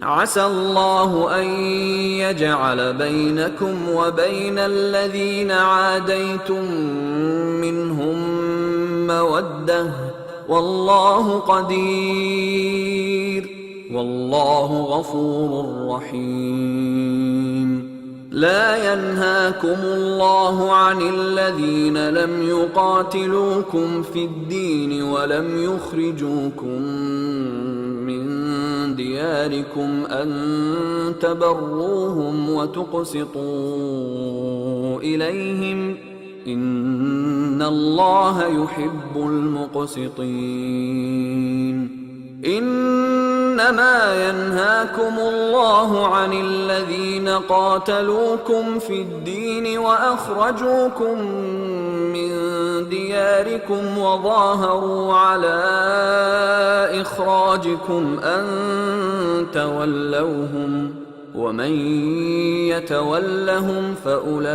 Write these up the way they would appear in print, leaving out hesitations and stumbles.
عسى الله أن يجعل بينكم وبين الذين عاديتم منهم مودة والله قدير والله غفور رحيم. لا ينهاكم الله عن الذين لم يقاتلوكم في الدين ولم يخرجوكم من دياركم أن تبروهم وتقسطوا إليهم إن الله يحب المقسطين. إنما ينهاكم الله عن الذين قاتلوكم في الدين وأخرجوكم من دياركم وظاهروا على إخراجكم أن تولوهم ومن يتولهم فأولئك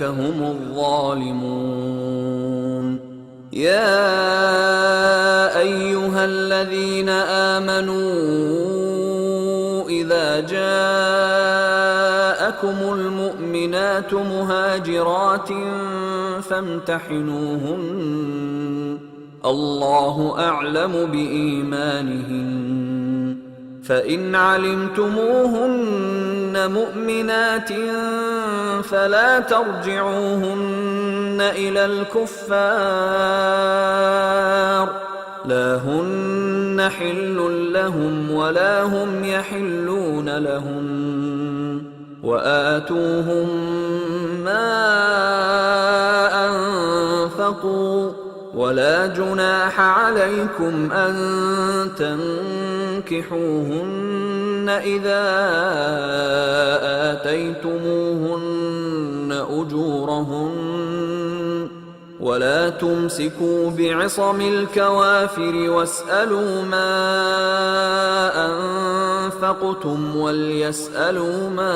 هم الظالمون. يا أيها الذين آمنوا إذا جاءكم المؤمنات مهاجرات فامتحنوهن الله أعلم بإيمانهن فإن علمتموهن مؤمنات فلا ترجعوهن إلى الكفار لا هن حل لهم ولا هم يحلون لهم وآتوهم ما أنفقوا ولا جناح عليكم أن تنكحوهن إذا آتيتموهن أجورهن ولا تمسكوا بعصم الكوافر واسألوا ما أنفقتم وليسألوا ما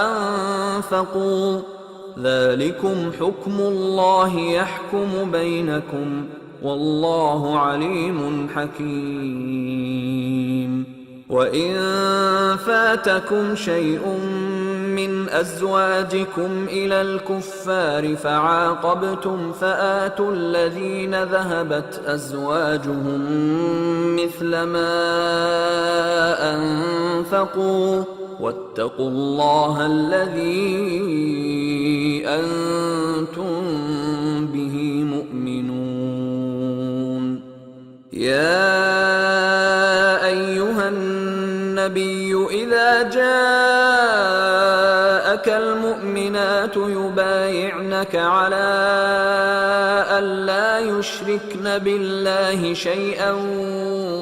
أنفقوا ذلكم حكم الله يحكم بينكم والله عليم حكيم. وإن فاتكم شيء من أزواجكم إلى الكفار فعاقبتم فآتوا الذين ذهبت أزواجهم مثل ما أنفقوا واتقوا الله الذي أنتم به مؤمنون. يا أيها النبي إذا جاءك المؤمنات يبايعنك على ألا يشركن بالله شيئا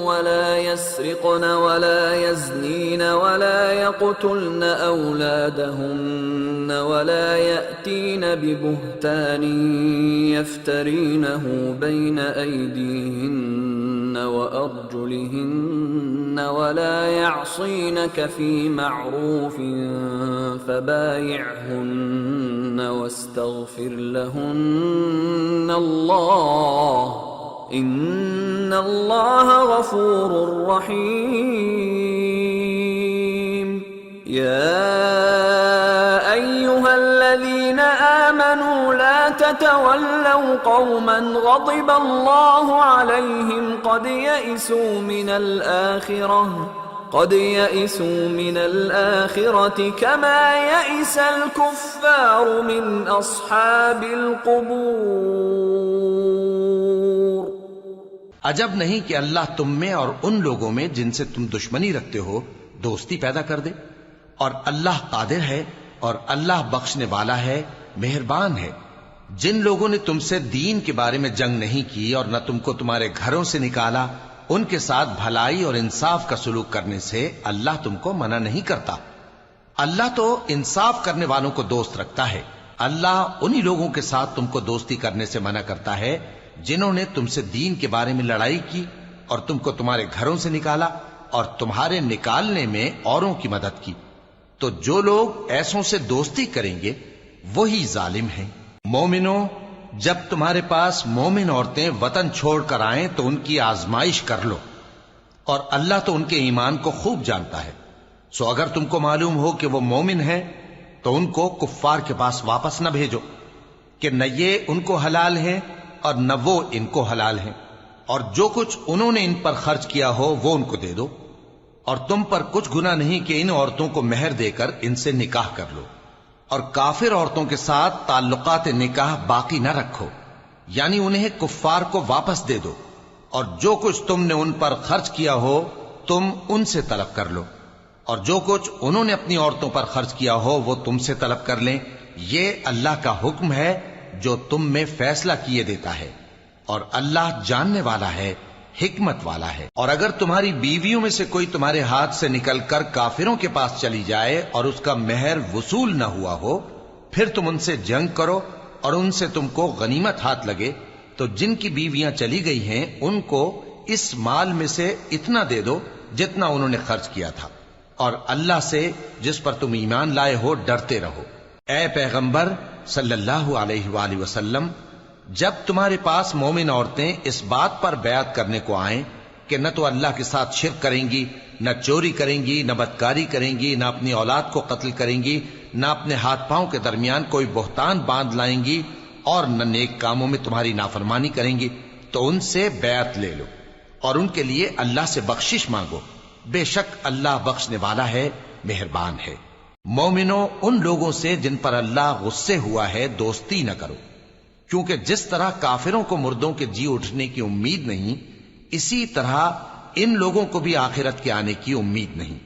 ولا يسرقن ولا يزنين ولا يقتلن أولادهن ولا يأتين ببهتان يفترينه بين أيديهن وأرجلهن ولا يعصينك في معروف فبايعهن واستغفر لهن الله إن الله غفور رحيم. يا أيها الذين آمنوا لا تتولوا قوما غضب الله عليهم قد يئسوا من الآخرة كما يئس الكفار من أصحاب القبور. अजब नहीं कि अल्लाह तुम में और उन लोगों में जिनसे तुम दुश्मनी रखते हो दोस्ती पैदा कर दे और अल्लाह कादिर है और अल्लाह बख्शने वाला है, मेहरबान है। जिन लोगों ने तुमसे दीन के बारे में जंग नहीं की और न तुमको तुम्हारे घरों से निकाला, उनके साथ भलाई और इंसाफ का सुलूक करने से अल्लाह तुमको मना नहीं करता। अल्लाह तो इंसाफ करने वालों को दोस्त रखता है। अल्लाह उन्हीं लोगों के साथ तुमको दोस्ती करने से मना करता है जिन्होंने तुमसे दीन के बारे में लड़ाई की और तुमको तुम्हारे घरों से निकाला और तुम्हारे निकालने में औरों की मदद की। तो जो लोग ऐसों से दोस्ती करेंगे वही जालिम हैं। मोमिनो, जब तुम्हारे पास मोमिन औरतें वतन छोड़कर आएं तो उनकी आजमाइश कर लो اور اللہ تو ان کے ایمان کو خوب جانتا ہے. سو اگر تم کو معلوم ہو کہ وہ مومن ہیں تو ان کو کفار کے پاس واپس نہ بھیجو کہ نہ یہ ان کو حلال ہیں اور نہ وہ ان کو حلال ہیں، اور جو کچھ انہوں نے ان پر خرچ کیا ہو وہ ان کو دے دو. اور تم پر کچھ گناہ نہیں کہ ان عورتوں کو مہر دے کر ان سے نکاح کر لو، اور کافر عورتوں کے ساتھ تعلقات نکاح باقی نہ رکھو، یعنی انہیں کفار کو واپس دے دو، اور جو کچھ تم نے ان پر خرچ کیا ہو تم ان سے طلب کر لو، اور جو کچھ انہوں نے اپنی عورتوں پر خرچ کیا ہو وہ تم سے طلب کر لیں. یہ اللہ کا حکم ہے جو تم میں فیصلہ کیے دیتا ہے، اور اللہ جاننے والا ہے، حکمت والا ہے. اور اگر تمہاری بیویوں میں سے کوئی تمہارے ہاتھ سے نکل کر کافروں کے پاس چلی جائے اور اس کا مہر وصول نہ ہوا ہو، پھر تم ان سے جنگ کرو اور ان سے تم کو غنیمت ہاتھ لگے، تو جن کی بیویاں چلی گئی ہیں ان کو اس مال میں سے اتنا دے دو جتنا انہوں نے خرچ کیا تھا، اور اللہ سے جس پر تم ایمان لائے ہو ڈرتے رہو. اے پیغمبر صلی اللہ علیہ وآلہ وسلم، جب تمہارے پاس مومن عورتیں اس بات پر بیعت کرنے کو آئیں کہ نہ تو اللہ کے ساتھ شرک کریں گی، نہ چوری کریں گی، نہ بدکاری کریں گی، نہ اپنی اولاد کو قتل کریں گی، نہ اپنے ہاتھ پاؤں کے درمیان کوئی بہتان باندھ لائیں گی، اور نہ نیک کاموں میں تمہاری نافرمانی کریں گی، تو ان سے بیعت لے لو اور ان کے لیے اللہ سے بخشش مانگو. بے شک اللہ بخشنے والا ہے، مہربان ہے. مومنوں، ان لوگوں سے جن پر اللہ غصے ہوا ہے دوستی نہ کرو، کیونکہ جس طرح کافروں کو مردوں کے جی اٹھنے کی امید نہیں، اسی طرح ان لوگوں کو بھی آخرت کے آنے کی امید نہیں.